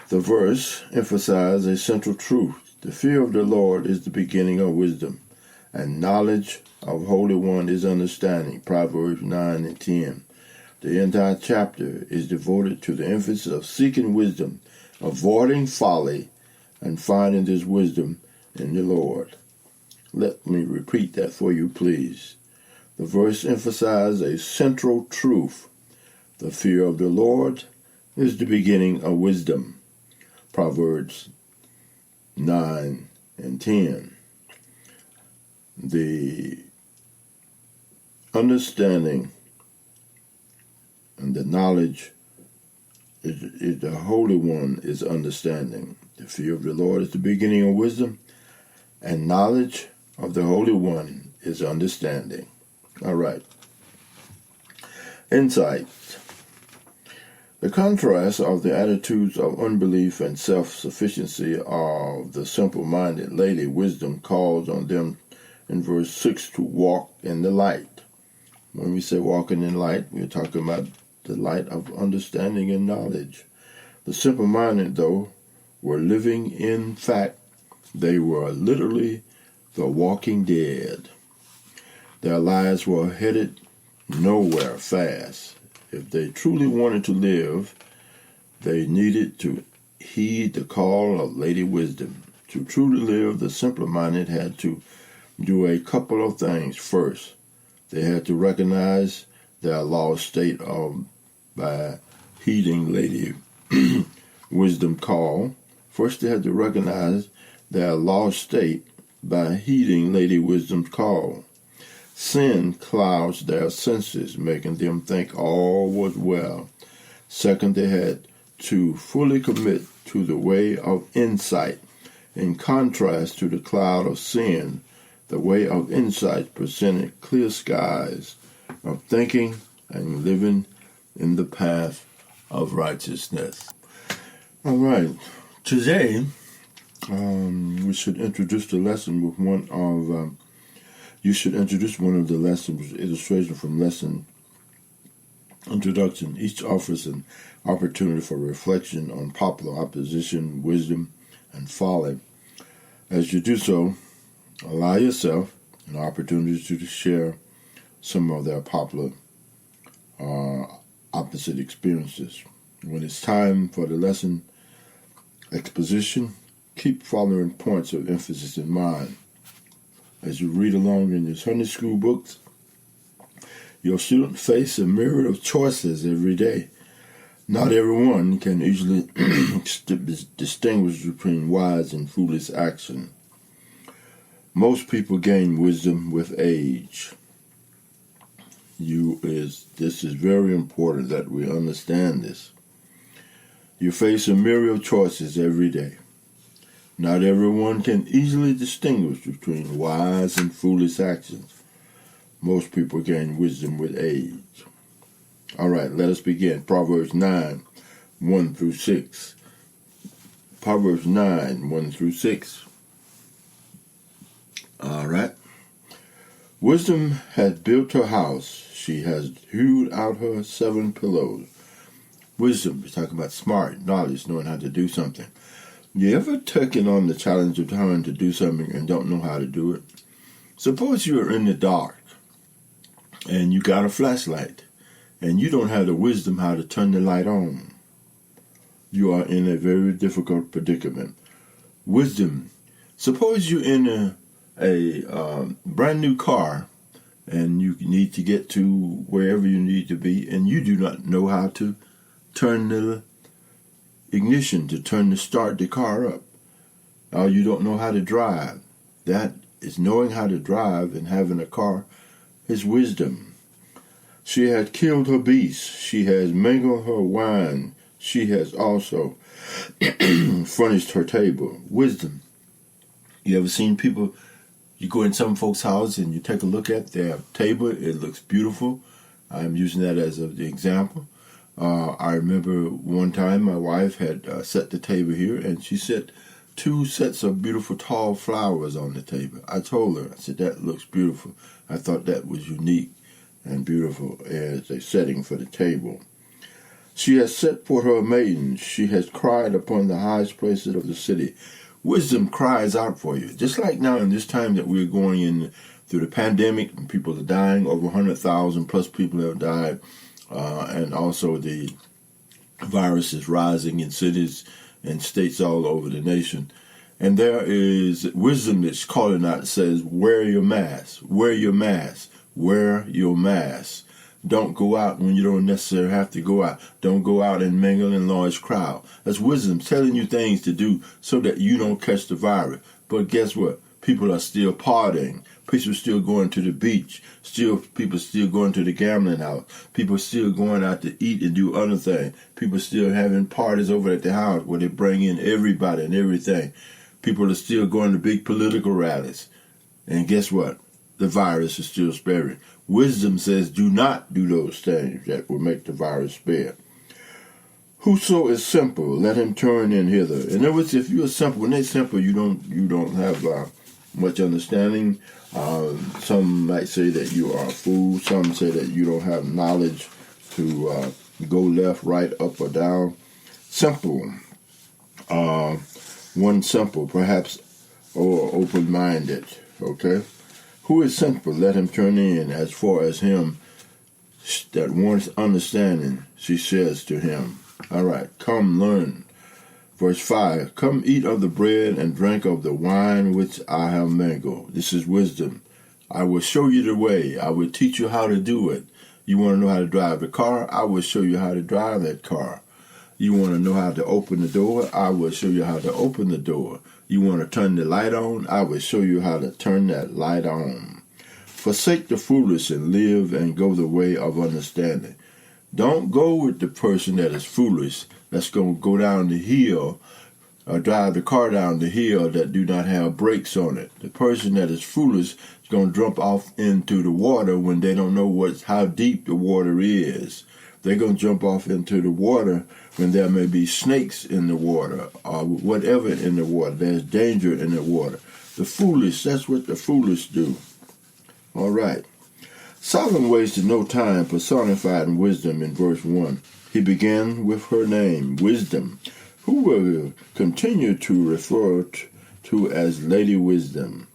The verse emphasizes a central truth. The fear of the Lord is the beginning of wisdom, and knowledge of Holy One is understanding. Proverbs 9 and 10. The entire chapter is devoted to the emphasis of seeking wisdom, avoiding folly, and finding this wisdom in the Lord. Let me repeat that for you, please. The verse emphasizes a central truth. The fear of the Lord is the beginning of wisdom. Proverbs 9 and 10. The understanding and the knowledge is the Holy One is understanding. The fear of the Lord is the beginning of wisdom, and knowledge of the Holy One is understanding. All right. Insight. The contrast of the attitudes of unbelief and self-sufficiency of the simple-minded lady, wisdom calls on them in verse 6 to walk in the light. When we say walking in light, we're talking about the light of understanding and knowledge. The simple-minded, though, were living in fact. They were literally the walking dead. Their lives were headed nowhere fast. If they truly wanted to live, they needed to heed the call of Lady Wisdom. To truly live, the simple-minded had to do a couple of things. First, they had to recognize their lost state by heeding Lady Wisdom call. First, they had to recognize their lost state by heeding Lady Wisdom's call. Sin clouds their senses, making them think all was well. Second, they had to fully commit to the way of insight. In contrast to the cloud of sin, the way of insight presented clear skies of thinking and living in the path of righteousness. All right. Today, we should introduce the lesson with one of the lessons, illustration from lesson introduction. Each offers an opportunity for reflection on popular opposition, wisdom, and folly. As you do so, allow yourself an opportunity to share some of their popular opposite experiences. When it's time for the lesson exposition, keep following points of emphasis in mind. As you read along in your Sunday school books, your students face a myriad of choices every day. Not everyone can easily distinguish between wise and foolish action. Most people gain wisdom with age. This is very important that we understand this. You face a myriad of choices every day. Not everyone can easily distinguish between wise and foolish actions. Most people gain wisdom with age. All right, let us begin. Proverbs 9, 1 through 6. Proverbs 9, 1 through 6. All right. Wisdom has built her house. She has hewed out her 7 pillows. Wisdom, we're talking about smart, knowledge, knowing how to do something. You ever taken on the challenge of trying to do something and don't know how to do it? Suppose you are in the dark and you got a flashlight and you don't have the wisdom how to turn the light on. You are in a very difficult predicament. Wisdom. Suppose you're in a brand new car and you need to get to wherever you need to be and you do not know how to turn the ignition, to start the car up. Or you don't know how to drive. That is knowing how to drive, and having a car is wisdom. She has killed her beasts. She has mingled her wine. She has also furnished her table. Wisdom. You ever seen people, you go in some folks' house and you take a look at their table, it looks beautiful. I'm using that as an example. I remember one time my wife had set the table here, and she set 2 sets of beautiful tall flowers on the table. I told her, I said, that looks beautiful. I thought that was unique and beautiful as a setting for the table. She has set forth her maidens. She has cried upon the highest places of the city. Wisdom cries out for you. Just like now in this time that we're going in through the pandemic, and people are dying, over 100,000 plus people have died, and also the virus is rising in cities and states all over the nation. And there is wisdom that's calling out, says, wear your mask, wear your mask, wear your mask. Don't go out when you don't necessarily have to go out. Don't go out and mingle in large crowd. That's wisdom telling you things to do so that you don't catch the virus. But guess what? People are still partying. People are still going to the beach. People still going to the gambling house. People are still going out to eat and do other things. People are still having parties over at the house where they bring in everybody and everything. People are still going to big political rallies. And guess what? The virus is still spreading. Wisdom says do not do those things that will make the virus spread. Whoso is simple, let him turn in hither. In other words, if you're simple, when they're simple, you don't have much understanding. Some might say that you are a fool. Some say that you don't have knowledge to go left, right, up, or down. Simple. One simple, perhaps, or open-minded. Okay? Who is simple? Let him turn in. As far as him that wants understanding, she says to him. All right, come learn. Verse 5, come eat of the bread and drink of the wine which I have mingled. This is wisdom. I will show you the way. I will teach you how to do it. You want to know how to drive the car? I will show you how to drive that car. You want to know how to open the door? I will show you how to open the door. You want to turn the light on? I will show you how to turn that light on. Forsake the foolish and live and go the way of understanding. Don't go with the person that is foolish, that's going to go down the hill or drive the car down the hill that do not have brakes on it. The person that is foolish is going to jump off into the water when they don't know how deep the water is. They're going to jump off into the water when there may be snakes in the water or whatever in the water. There's danger in the water. The foolish, that's what the foolish do. All right. Solomon wasted no time personified in wisdom in verse 1. He began with her name, Wisdom, who will continue to refer to as Lady Wisdom.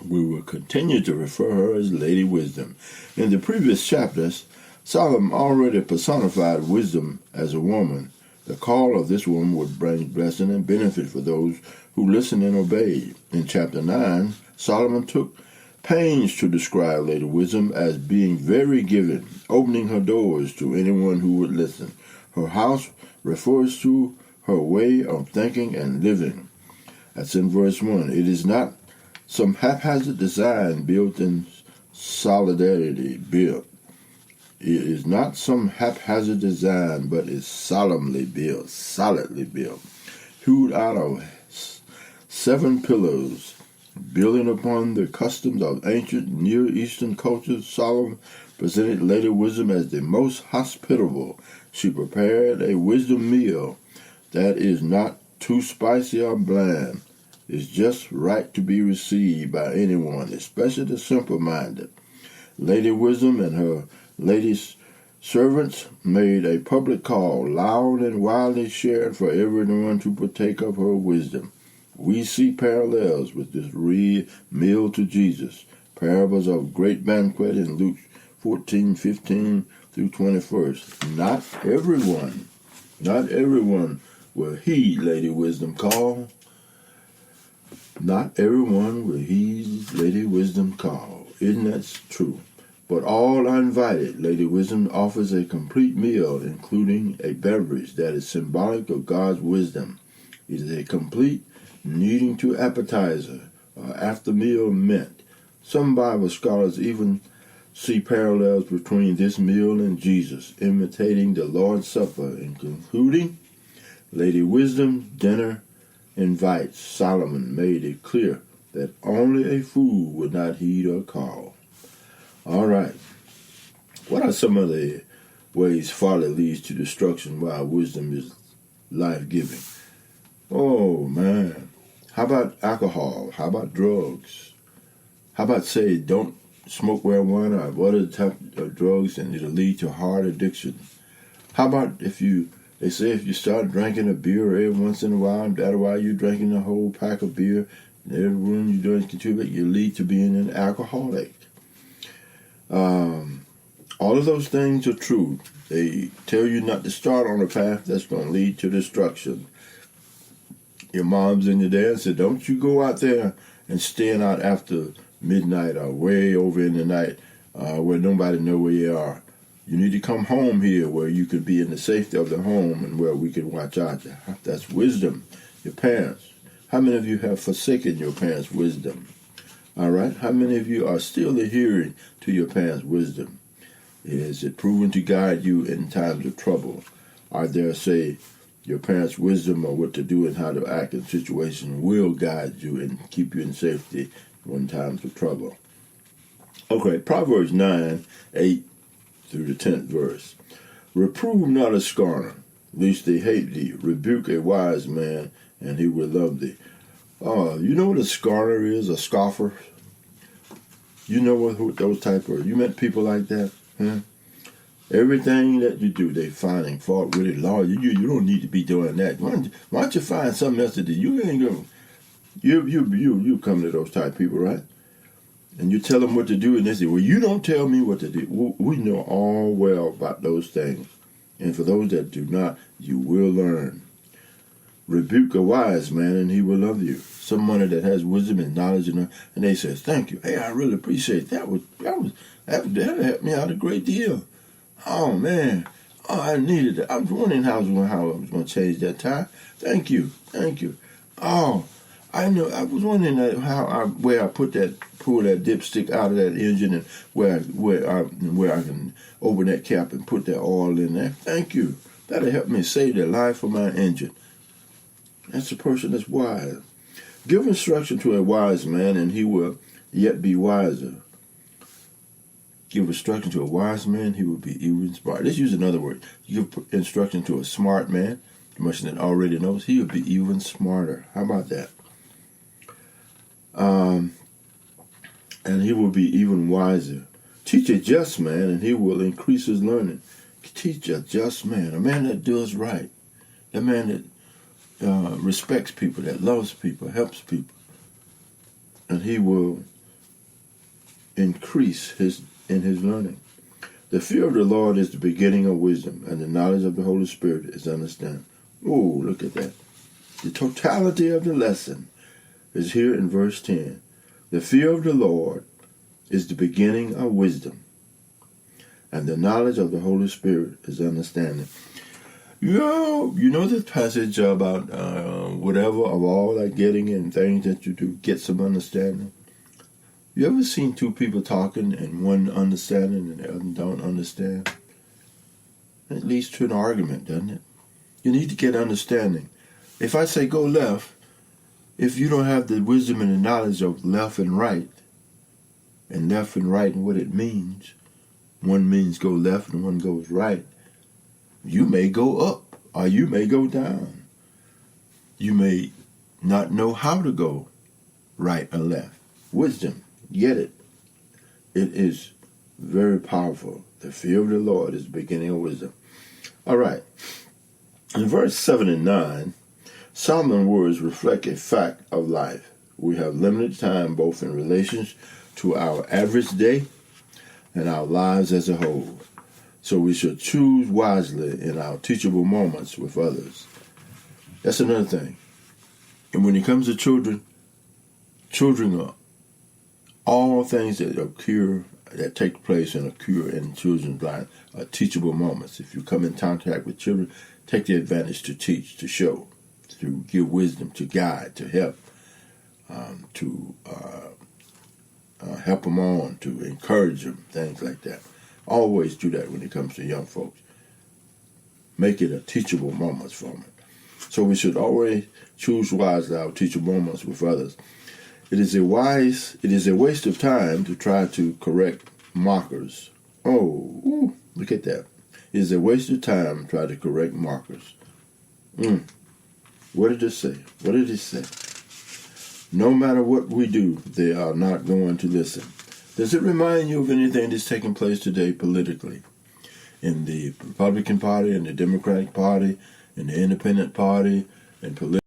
We will continue to refer her as Lady Wisdom. In the previous chapters, Solomon already personified wisdom as a woman. The call of this woman would bring blessing and benefit for those who listen and obey. In chapter 9, Solomon took pains to describe Lady Wisdom as being very giving, opening her doors to anyone who would listen. Her house refers to her way of thinking and living. That's in verse 1. It is not some haphazard design built in solidarity built. It is not some haphazard design, but is solemnly built, solidly built, hewed out of 7 pillars. Building upon the customs of ancient Near Eastern cultures, Solomon presented Lady Wisdom as the most hospitable. She prepared a wisdom meal that is not too spicy or bland. It's just right to be received by anyone, especially the simple-minded. Lady Wisdom and her lady servants made a public call, loud and widely shared for everyone to partake of her wisdom. We see parallels with this meal to Jesus. Parables of great banquet in Luke 14:15 through 21st. Not everyone will heed Lady Wisdom call. Not everyone will heed Lady Wisdom call. Isn't that true? But all are invited. Lady Wisdom offers a complete meal, including a beverage that is symbolic of God's wisdom. It is a complete needing to appetizer or after meal meant. Some Bible scholars even see parallels between this meal and Jesus, imitating the Lord's Supper. In concluding, Lady Wisdom dinner invites. Solomon made it clear that only a fool would not heed her call. All right. What are some of the ways folly leads to destruction while wisdom is life-giving? Oh, man. How about alcohol? How about drugs? How about, say, don't smoke marijuana or other type of drugs and it'll lead to heart addiction? How about they say if you start drinking a beer every once in a while, that while you're drinking a whole pack of beer, every room you don't contribute, you lead to being an alcoholic. All of those things are true. They tell you not to start on a path that's going to lead to destruction. Your mom's and your dad said, don't you go out there and stand out after midnight or way over in the night where nobody know where you are. You need to come home here where you can be in the safety of the home and where we can watch out. That's wisdom. Your parents. How many of you have forsaken your parents' wisdom? All right? How many of you are still adhering to your parents' wisdom? Is it proven to guide you in times of trouble? Are there, say, your parents' wisdom of what to do and how to act in situations will guide you and keep you in safety in times of trouble? Okay, Proverbs 9:8 through the 10th verse. Reprove not a scorner, lest they hate thee. Rebuke a wise man, and he will love thee. You know what a scorner is, a scoffer? You know what those type of, you met people like that? Huh? Everything that you do, they finding fault with it. Lord, you don't need to be doing that. Why don't you find something else to do? You ain't going. You come to those type of people, right? And you tell them what to do, and they say, well, you don't tell me what to do. We know all well about those things. And for those that do not, you will learn. Rebuke a wise man, and he will love you. Someone that has wisdom and knowledge, and they say, thank you. Hey, I really appreciate that. That helped me out a great deal. Oh, man. Oh, I needed it. I was wondering how I was going to change that tire. Thank you. Oh, I know. I was wondering where I pull that dipstick out of that engine, and where I can open that cap and put that oil in there. Thank you. That'll help me save the life of my engine. That's a person that's wise. Give instruction to a wise man, and he will yet be wiser. Give instruction to a wise man, he will be even smart. Let's use another word. You give instruction to a smart man, the person that already knows, he will be even smarter. How about that? And he will be even wiser. Teach a just man, and he will increase his learning. Teach a just man, a man that does right, a man that respects people, that loves people, helps people, and he will increase in his learning. The fear of the Lord is the beginning of wisdom, and the knowledge of the Holy Spirit is understanding. Oh, look at that. The totality of the lesson is here in verse 10. The fear of the Lord is the beginning of wisdom, and the knowledge of the Holy Spirit is understanding. You know this passage about whatever of all that getting and things that you do, get some understanding. You ever seen two people talking and one understanding and the other don't understand? It leads to an argument, doesn't it? You need to get understanding. If I say go left, if you don't have the wisdom and the knowledge of left and right and what it means, one means go left and one goes right, you may go up or you may go down. You may not know how to go right or left. Wisdom, get it. It is very powerful. The fear of the Lord is the beginning of wisdom. All right. In verse 7 and 9, Solomon's words reflect a fact of life. We have limited time both in relation to our average day and our lives as a whole. So we should choose wisely in our teachable moments with others. That's another thing. And when it comes to children are all things that take place and occur in children's lives are teachable moments. If you come in contact with children, take the advantage to teach, to show, to give wisdom, to guide, to help, to help them on, to encourage them, things like that. Always do that when it comes to young folks. Make it a teachable moment for them. So we should always choose wisely our teachable moments with others. It is a waste of time to try to correct mockers. Oh, look at that. It is a waste of time to try to correct mockers. What did it say? No matter what we do, they are not going to listen. Does it remind you of anything that's taking place today politically? in the Republican Party, in the Democratic Party, in the Independent Party, and political